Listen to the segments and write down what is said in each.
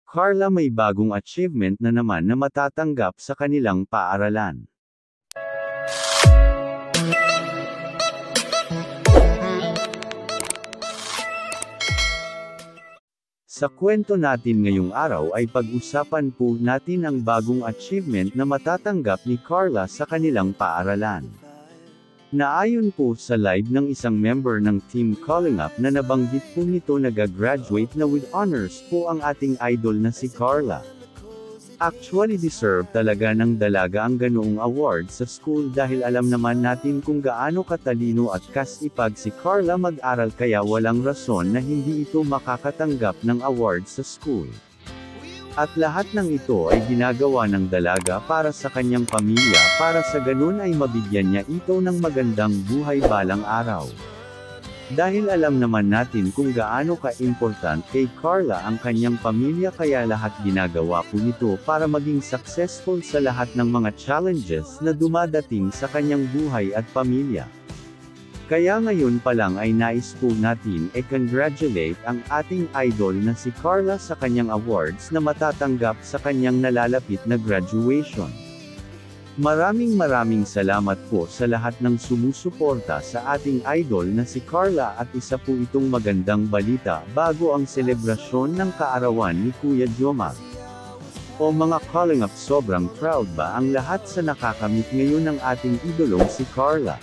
Carla may bagong achievement na naman na matatanggap sa kanilang paaralan. Sa kwento natin ngayong araw ay pag-usapan po natin ang bagong achievement na matatanggap ni Carla sa kanilang paaralan. Naayon po sa live ng isang member ng Team Calling Up na nabanggit po nito nag-graduate na with honors po ang ating idol na si Carla. Actually deserve talaga ng dalaga ang ganoong award sa school dahil alam naman natin kung gaano katalino at kasipag si Carla mag-aral kaya walang rason na hindi ito makakatanggap ng award sa school. At lahat ng ito ay ginagawa ng dalaga para sa kanyang pamilya para sa ganun ay mabigyan niya ito ng magandang buhay balang araw. Dahil alam naman natin kung gaano ka-important kay Carla ang kanyang pamilya kaya lahat ginagawa po nito para maging successful sa lahat ng mga challenges na dumadating sa kanyang buhay at pamilya. Kaya ngayon pa lang ay nais po natin congratulate ang ating idol na si Carla sa kanyang awards na matatanggap sa kanyang nalalapit na graduation. Maraming salamat po sa lahat ng sumusuporta sa ating idol na si Carla at isa po itong magandang balita bago ang selebrasyon ng kaarawan ni Kuya Jomar. O mga Calling Up, sobrang proud ba ang lahat sa nakakamit ngayon ng ating idolong si Carla?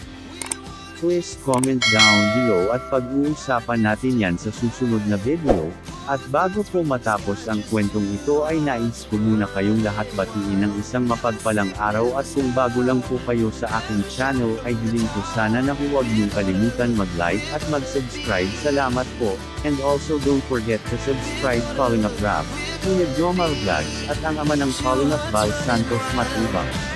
Please comment down below at pag-uusapan natin yan sa susunod na video. At bago po matapos ang kwentong ito ay nais ko muna kayong lahat batiin ng isang mapagpalang araw at kung bago lang po kayo sa aking channel ay hiling ko sana na huwag niyong kalimutan mag-like at mag-subscribe. Salamat po, and also don't forget to subscribe Calling Up Rap, Kuya Jomar Vlogs at ang ama ng Calling Up Val Santos Matubang.